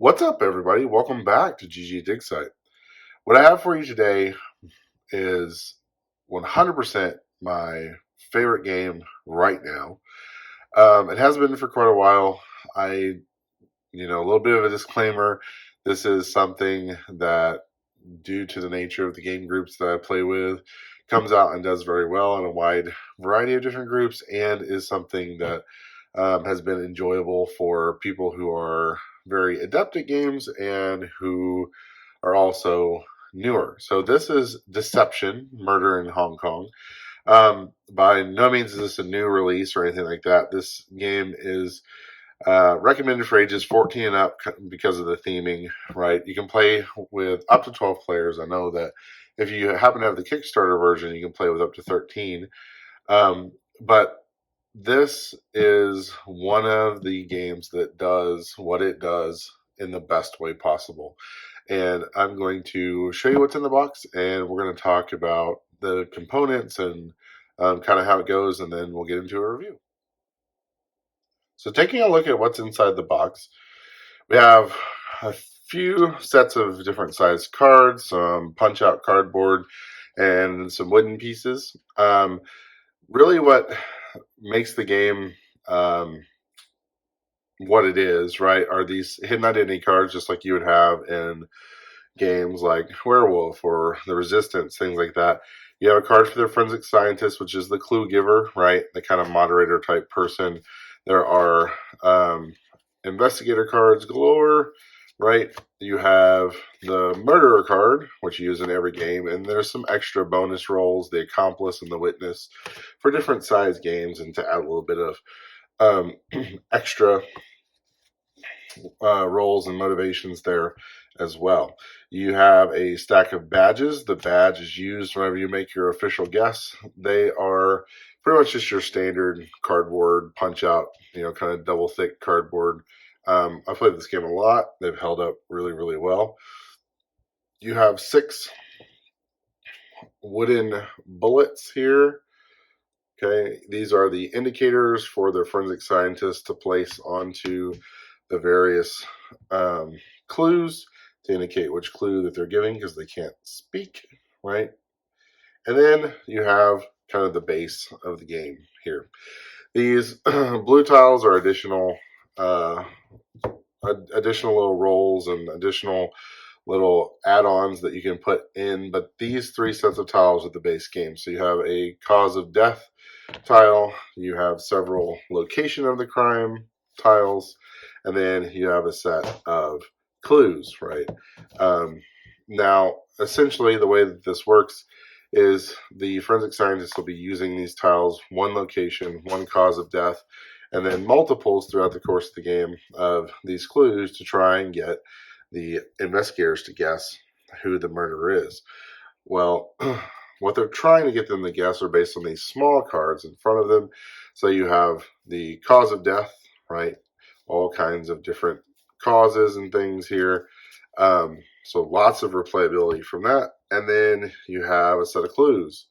What's up, everybody? Welcome back to GG Dig Site. What I have for you today is 100% my favorite game right now. It has been for quite a while. A little bit of a disclaimer. This is something that, due to the nature of the game groups that I play with, comes out and does very well in a wide variety of different groups, and is something that has been enjoyable for people who are very adept at games and who are also newer. So this is Deception, Murder in Hong Kong. By no means is this a new release or anything like that. This game is recommended for ages 14 and up because of the theming, right? You can play with up to 12 players. I know that if you happen to have the Kickstarter version, you can play with up to 13. But this is one of the games that does what it does in the best way possible. And I'm going to show you what's in the box, and we're going to talk about the components and kind of how it goes, and then we'll get into a review. So taking a look at what's inside the box, we have a few sets of different sized cards, some punch-out cardboard, and some wooden pieces. Really what makes the game what it is, right, are these hidden identity cards, just like you would have in games like Werewolf or The Resistance, things like that. You have a card for the forensic scientist, which is the clue giver, right, the kind of moderator type person. There are investigator cards galore, right? You have the murderer card, which you use in every game, and there's some extra bonus rolls, the accomplice and the witness, for different size games, and to add a little bit of extra roles and motivations there as well. You have a stack of badges. The badge is used whenever you make your official guess. They are pretty much just your standard cardboard punch out, kind of double thick cardboard. I've played this game a lot. They've held up really, really well. You have 6 wooden bullets here. Okay, these are the indicators for the forensic scientists to place onto the various clues to indicate which clue that they're giving, because they can't speak, right? And then you have kind of the base of the game here. These blue tiles are additional little rolls and additional little add-ons that you can put in, but these 3 sets of tiles are the base game. So you have a cause of death tile, you have several location of the crime tiles, and then you have a set of clues, right? Now, essentially, the way that this works is the forensic scientist will be using these tiles, one location, one cause of death, and then multiples throughout the course of the game of these clues to try and get the investigators to guess who the murderer is. Well, what they're trying to get them to guess are based on these small cards in front of them. So you have the cause of death, right? All kinds of different causes and things here. So lots of replayability from that. And then you have a set of clues.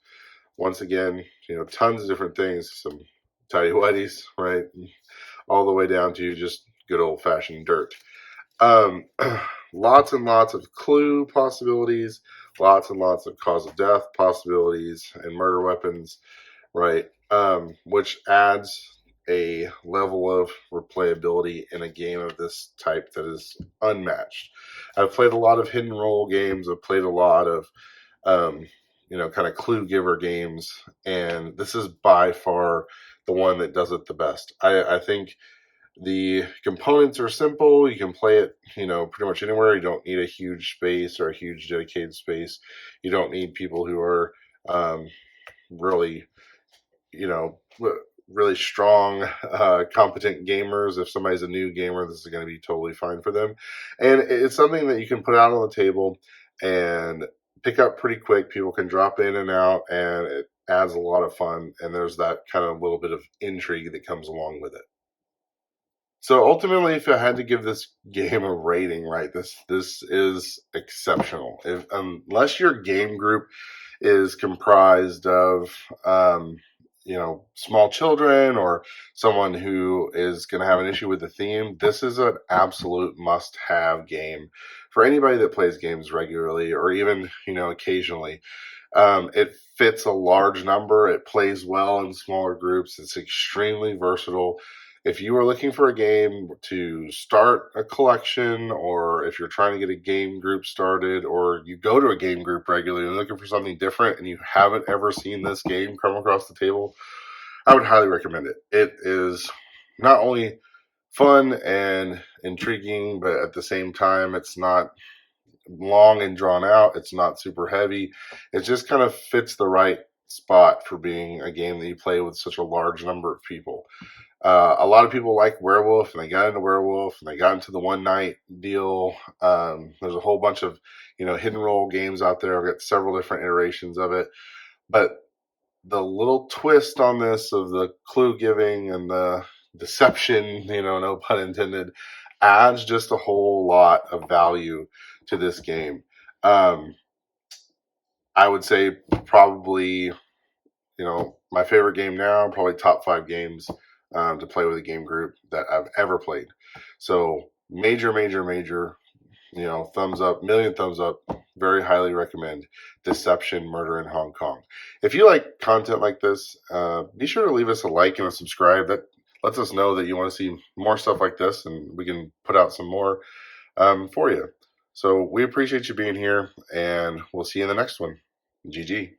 Once again, tons of different things, some tidy whities, right? All the way down to just good old fashioned dirt. Lots and lots of clue possibilities, lots and lots of cause of death possibilities, and murder weapons, right? Which adds a level of replayability in a game of this type that is unmatched. I've played a lot of hidden role games. I've played a lot of, kind of clue giver games, and this is by far the one that does it the best. I think the components are simple. You can play it, pretty much anywhere. You don't need a huge space or a huge dedicated space. You don't need people who are really, really strong, competent gamers. If somebody's a new gamer, this is going to be totally fine for them. And it's something that you can put out on the table and pick up pretty quick. People can drop in and out, and it adds a lot of fun. And there's that kind of little bit of intrigue that comes along with it. So ultimately, if I had to give this game a rating, right, this is exceptional. Unless your game group is comprised of, small children or someone who is going to have an issue with the theme, this is an absolute must-have game for anybody that plays games regularly or even, occasionally. It fits a large number. It plays well in smaller groups. It's extremely versatile. If you are looking for a game to start a collection, or if you're trying to get a game group started, or you go to a game group regularly and looking for something different and you haven't ever seen this game come across the table, I would highly recommend it. It is not only fun and intriguing, but at the same time, it's not long and drawn out. It's not super heavy. It just kind of fits the right spot for being a game that you play with such a large number of people. A lot of people like Werewolf, and they got into Werewolf, and they got into the one night deal. There's a whole bunch of hidden role games out there. I've got several different iterations of it, but the little twist on this of the clue giving and the deception, no pun intended, adds just a whole lot of value to this game. I would say probably, my favorite game now, probably top 5 games to play with a game group that I've ever played. So major, major, major, thumbs up, million thumbs up. Very highly recommend Deception Murder in Hong Kong. If you like content like this, be sure to leave us a like and a subscribe. That lets us know that you want to see more stuff like this, and we can put out some more for you. So we appreciate you being here, and we'll see you in the next one. GG.